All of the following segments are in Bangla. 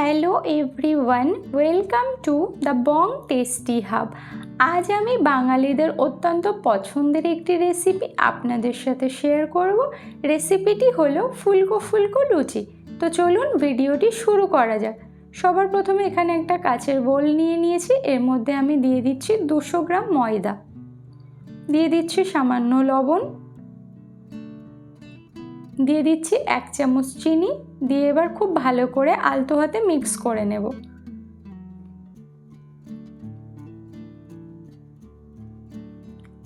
Hello everyone, welcome to the Bong tasty hub. আজ আমি বাঙালিদের অত্যন্ত পছন্দের একটি রেসিপি আপনাদের সাথে শেয়ার করব। রেসিপিটি হলো ফুলকো ফুলকো লুচি। তো চলুন ভিডিওটি শুরু করা যাক। সবার প্রথমে এখানে একটা কাচের বোল নিয়ে নিয়েছি। এর মধ্যে আমি দিয়ে দিচ্ছি 200 গ্রাম ময়দা, দিয়ে দিচ্ছি সামান্য লবণ, দিয়ে দিচ্ছি 1 চামচ চিনি, দিয়ে এবার খুব ভালো করে আলতো হাতে মিক্স করে নেব।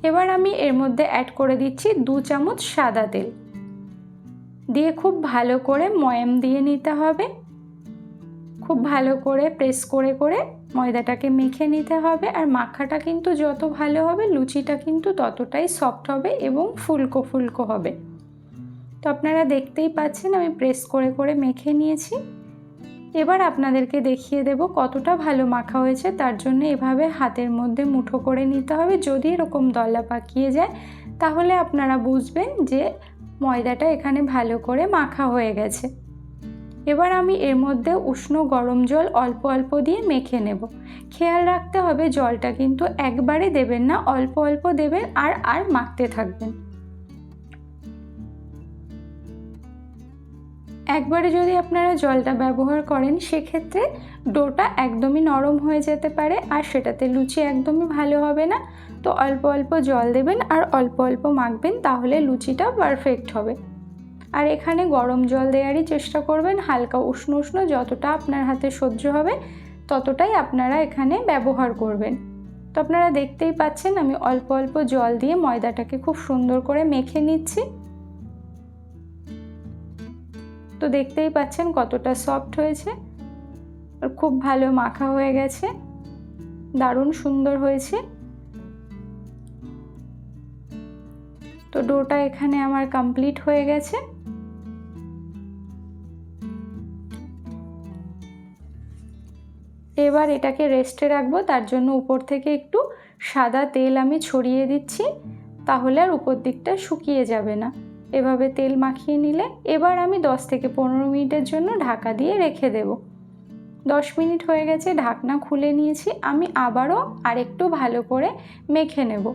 এবার আমি এর মধ্যে অ্যাড করে দিচ্ছি 2 চামচ সাদা তেল, দিয়ে খুব ভালো করে ময়াম দিয়ে নিতে হবে। খুব ভালো করে প্রেস করে করে ময়দাটাকে মেখে নিতে হবে। আর মাখাটা কিন্তু যত ভালো হবে লুচিটা কিন্তু ততটাই সফট হবে এবং ফুলকো ফুলকো হবে। তো আপনারা দেখতেই পাচ্ছেন আমি প্রেস করে করে মেখে নিয়েছি। এবার আপনাদেরকে দেখিয়ে দেব কতটা ভালো মাখা হয়েছে। তার জন্য এভাবে হাতের মধ্যে মুঠো করে নিতে হবে। যদি এরকম দলা পাকিয়ে যায় তাহলে আপনারা বুঝবেন যে ময়দাটা এখানে ভালো করে মাখা হয়ে গেছে। এবার আমি এর মধ্যে উষ্ণ গরম জল অল্প অল্প দিয়ে মেখে নেব। খেয়াল রাখতে হবে জলটা কিন্তু একবারে দেবেন না, অল্প অল্প দেবেন আর মাখতে থাকবেন। একবারে যদি আপনারা জলটা ব্যবহার করেন সেক্ষেত্রে ডোটা একদমই নরম হয়ে যেতে পারে আর সেটাতে লুচি একদমই ভালো হবে না। তো অল্প অল্প জল দেবেন আর অল্প অল্প মাখবেন, তাহলে লুচিটা পারফেক্ট হবে। আর এখানে গরম জল দেওয়ারই চেষ্টা করবেন, হালকা উষ্ণ উষ্ণ যতটা আপনার হাতে সহ্য হবে ততটাই আপনারা এখানে ব্যবহার করবেন। তো আপনারা দেখতেই পাচ্ছেন আমি অল্প অল্প জল দিয়ে ময়দাটাকে খুব সুন্দর করে মেখে নিচ্ছি। তো দেখতেই পাচ্ছেন কতটা সফট হয়েছে আর খুব ভালো মাখা হয়ে গেছে, দারুণ সুন্দর হয়েছে। তো ডোটা এখানে আমার কমপ্লিট হয়ে গেছে। এবার এটাকে রেস্টে রাখবো। তার জন্য উপর থেকে একটু সাদা তেল আমি ছড়িয়ে দিচ্ছি, তাহলে আর উপর দিকটা শুকিয়ে যাবে না। এভাবে তেল মাখিয়ে নিলে এবার আমি 10 থেকে 15 মিনিটের জন্য ঢাকা দিয়ে রেখে দেব। 10 মিনিট হয়ে গেছে, ঢাকনা খুলে নিয়েছি। আমি আবারও আরেকটু ভালো করে মেখে নেব।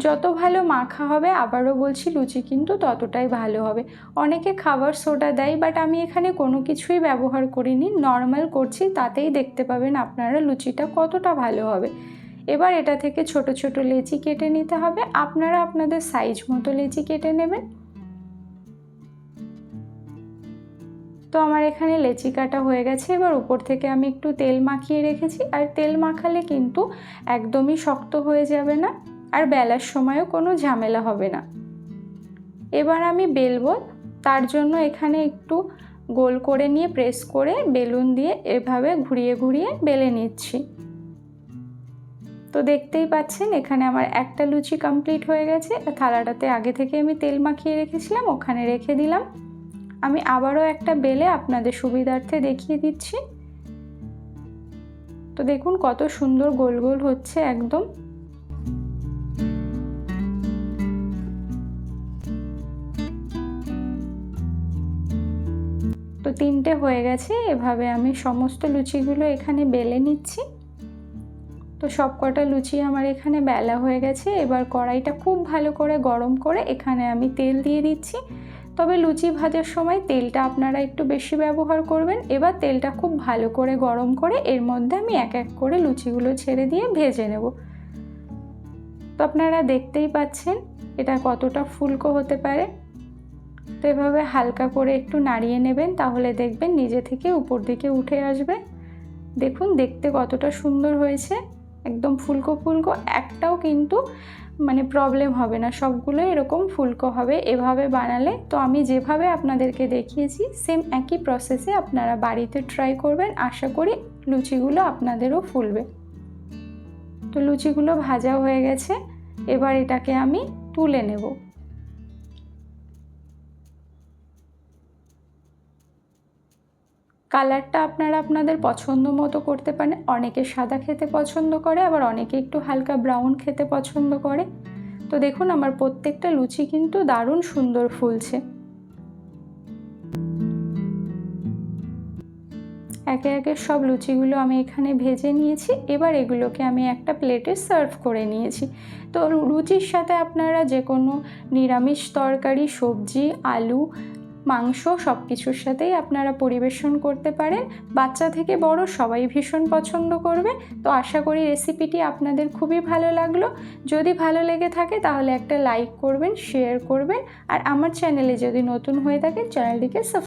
যত ভালো মাখা হবে, আবারও বলছি, লুচি কিন্তু ততটাই ভালো হবে। অনেকে খাবার সোডা দেয়, বাট আমি এখানে কোনো কিছুই ব্যবহার করিনি, নর্মাল করছি, তাতেই দেখতে পাবেন আপনারা লুচিটা কতটা ভালো হবে। এবার এটা থেকে ছোট ছোট লেচি কেটে নিতে হবে। আপনারা আপনাদের সাইজ মতো লেচি কেটে নেবেন। তো আমার এখানে লেচি কাটা হয়ে গেছে। এবার উপর থেকে আমি একটু তেল মাখিয়ে রেখেছি। আর তেল মাখালে কিন্তু একদমই শক্ত হয়ে যাবে না আর বেলার সময়ও কোনো ঝামেলা হবে না। এবার আমি বেলবো, তার জন্য এখানে একটু গোল করে নিয়ে প্রেস করে বেলুন দিয়ে এভাবে ঘুরিয়ে ঘুরিয়ে বেলে নিচ্ছি। তো দেখতেই পাচ্ছেন এখানে আমার একটা লুচি কমপ্লিট হয়ে গেছে। থালাটাতে আগে থেকে আমি তেল মাখিয়ে রেখেছিলাম, ওখানে রেখে দিলাম। আমি আবারও একটা বেলে আপনাদের সুবিধার্থে দেখিয়ে দিচ্ছি। তো দেখুন কত সুন্দর গোল গোল হচ্ছে একদম। তো 3টে হয়ে গেছে। এভাবে আমি সমস্ত লুচিগুলো এখানে বেলে নিচ্ছি। তো সব কটা লুচি আমার এখানে বেলা হয়ে গেছে। এবার কড়াইটা খুব ভালো করে গরম করে এখানে আমি তেল দিয়ে দিচ্ছি। তবে লুচি ভাজার সময় তেলটা আপনারা একটু বেশি ব্যবহার করবেন। এবার তেলটা খুব ভালো করে গরম করে এর মধ্যে আমি এক এক করে লুচিগুলো ছেড়ে দিয়ে ভেজে নেব। তো আপনারা দেখতেই পাচ্ছেন এটা কতটা ফুলকো হতে পারে। তো এভাবে হালকা করে একটু নাড়িয়ে নেবেন, তাহলে দেখবেন নিজে থেকে উপর দিকে উঠে আসবে। দেখুন দেখতে কতটা সুন্দর হয়েছে, একদম ফুলকো ফুলকো। একটাও কিন্তু প্রবলেম হবে না, সবগুলো এরকম ফুলকো হবে এভাবে বানালে। তো আমি যেভাবে আপনাদেরকে দেখিয়েছি সেম একই প্রসেসে আপনারা বাড়িতে ট্রাই করবেন। আশা করি লুচিগুলো আপনাদেরও ফুলবে। তো লুচিগুলো ভাজা হয়ে গেছে। এবার এটাকে আমি তুলে নেব। কালারটা আপনারা আপনাদের পছন্দ মতো করতে পারেন। অনেকে সাদা খেতে পছন্দ করে, আবার অনেকে একটু হালকা ব্রাউন খেতে পছন্দ করে। তো দেখুন আমার প্রত্যেকটা লুচি কিন্তু দারুণ সুন্দর ফুলছে। একে একে সব লুচিগুলো আমি এখানে ভেজে নিয়েছি। এবার এগুলোকে আমি একটা প্লেটে সার্ভ করে নিয়েছি। তো লুচির সাথে আপনারা যে কোনো নিরামিষ তরকারি, সবজি, আলু, মাংস সব কিছুর সাথেই আপনারা পরিবেশন করতে পারেন। বাচ্চা থেকে বড় সবাই ভীষণ পছন্দ করবে। তো আশা করি রেসিপিটি আপনাদের খুবই ভালো লাগলো। যদি ভালো লেগে থাকে তাহলে একটা লাইক করবেন, শেয়ার করবেন, আর আমার চ্যানেলে যদি নতুন হয়ে থাকে চ্যানেলটিকে